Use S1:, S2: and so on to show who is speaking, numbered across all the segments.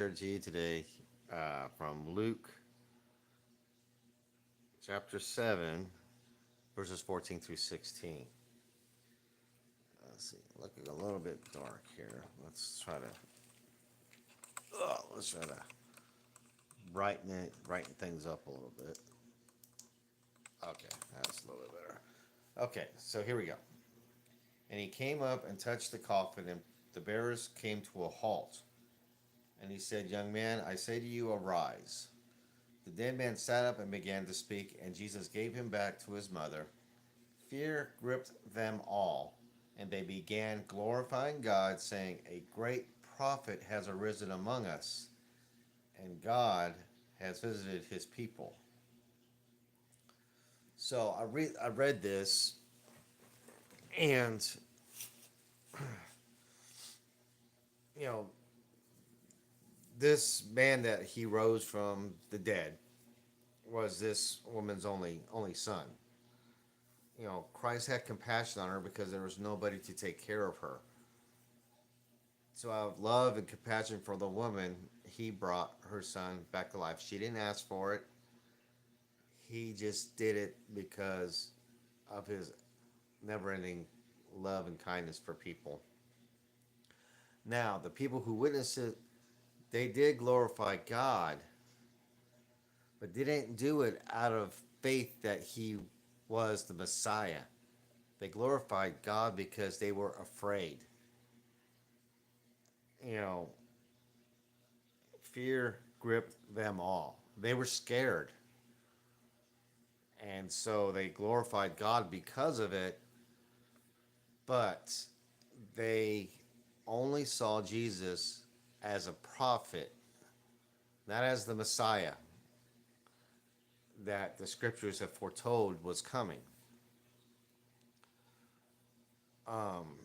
S1: Share to you today from Luke chapter 7, verses 14 through 16. Let's see, looking a little bit dark here. Let's try to brighten things up a little bit. Okay, that's a little bit better. Okay, so here we go. And he came up and touched the coffin, and the bearers came to a halt. And he said, "Young man, I say to you, arise." The dead man sat up and began to speak, and Jesus gave him back to his mother. Fear gripped them all, and they began glorifying God, saying, "A great prophet has arisen among us, and God has visited his people." So I read this, and you know, this man that he rose from the dead was this woman's only son. Christ had compassion on her because there was nobody to take care of her. So out of love and compassion for the woman, he brought her son back to life. She didn't ask for it. He just did it because of his never-ending love and kindness for people. Now, the people who witnessed it, they did glorify God, but they didn't do it out of faith that he was the Messiah. They glorified God because they were afraid. You know, fear gripped them all. They were scared. And so they glorified God because of it, but they only saw Jesus as a prophet, not as the Messiah that the scriptures have foretold was coming. Um,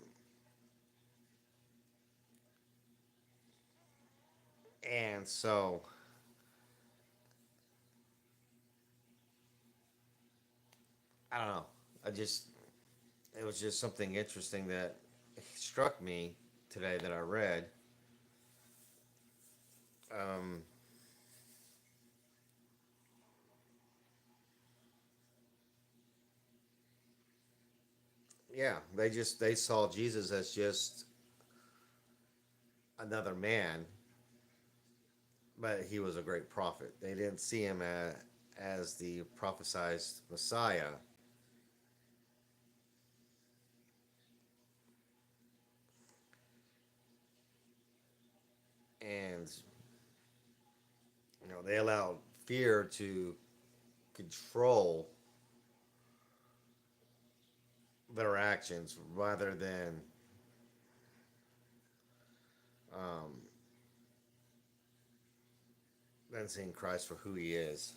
S1: and so I don't know. I just it was just something interesting that struck me today that I read. Um, yeah, they saw Jesus as just another man, but he was a great prophet. They didn't see him as the prophesied Messiah. And they allowed fear to control their actions rather um, than seeing Christ for who he is.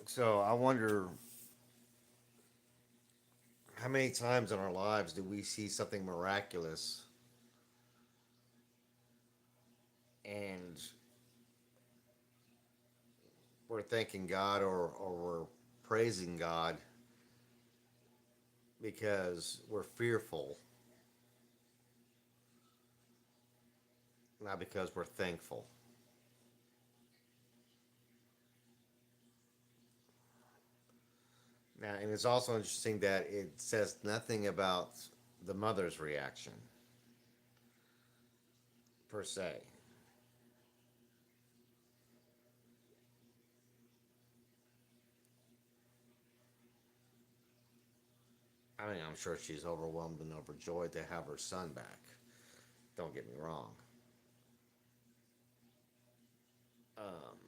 S1: So I wonder how many times in our lives do we see something miraculous and we're thanking God, or we're praising God because we're fearful, not because we're thankful. Now, and it's also interesting that it says nothing about the mother's reaction per se. I mean, I'm sure she's overwhelmed and overjoyed to have her son back. Don't get me wrong. Um,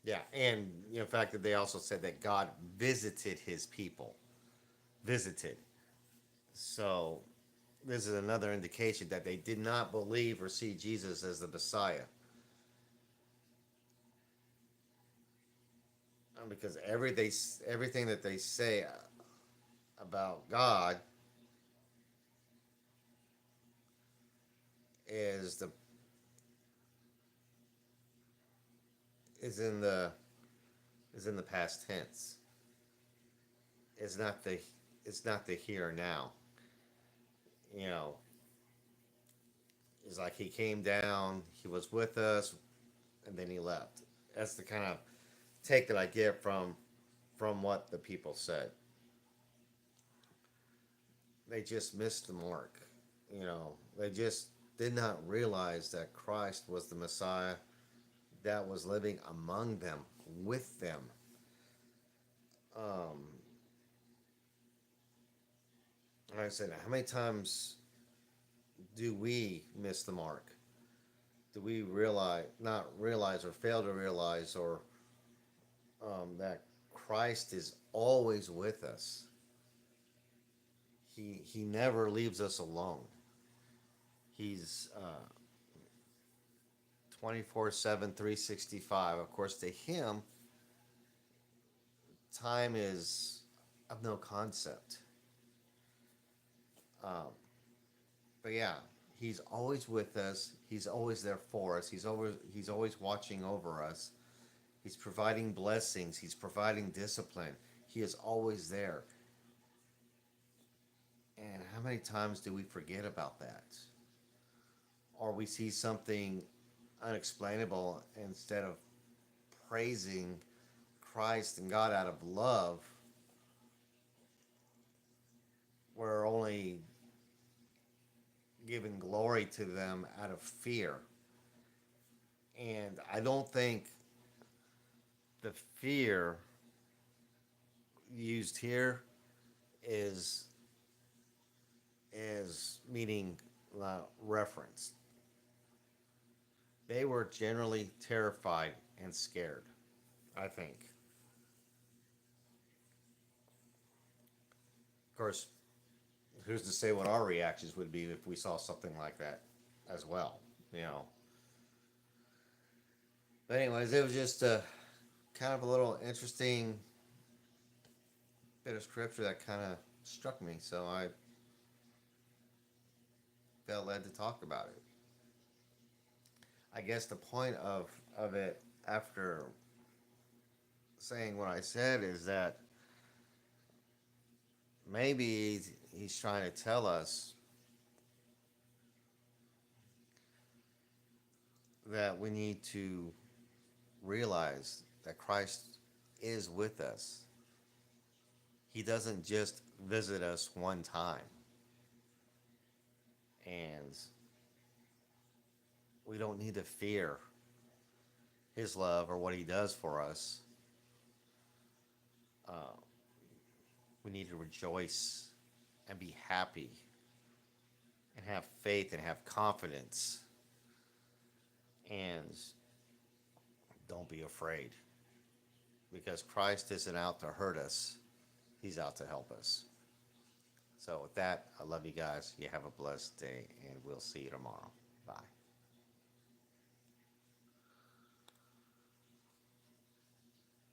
S1: yeah, and the fact that they also said that God visited his people. Visited. So this is another indication that they did not believe or see Jesus as the Messiah. Because everything that they say about God is the is in the is in the past tense. It's not the it's not the here and now. You know, it's like he came down, he was with us, and then he left. That's the kind of take that I get from what the people said. They just missed the mark. They just did not realize that Christ was the Messiah that was living among them, with them. Um, like I said, how many times do we miss the mark? Do we not realize, or fail to realize, or that Christ is always with us? He never leaves us alone. He's 24/7, 365. Of course, to him, time is of no concept. Um, but yeah, he's always with us. He's always there for us. He's always watching over us. He's providing blessings. He's providing discipline. He is always there. And how many times do we forget about that? Or we see something unexplainable, instead of praising Christ and God out of love, we're only giving glory to them out of fear. And I don't think the fear used here is meaning reference. They were generally terrified and scared, I think. Of course, who's to say what our reactions would be if we saw something like that as well, you know? But anyways, it was just a kind of a little interesting bit of scripture that kind of struck me, so I felt led to talk about it. I guess the point of it, after saying what I said, is that maybe he's trying to tell us that we need to realize that Christ is with us. He doesn't just visit us one time. And we don't need to fear his love or what he does for us. Uh, we need to rejoice and be happy and have faith and have confidence. And don't be afraid, because Christ isn't out to hurt us, he's out to help us. So, with that, I love you guys. You have a blessed day, and we'll see you tomorrow. Bye.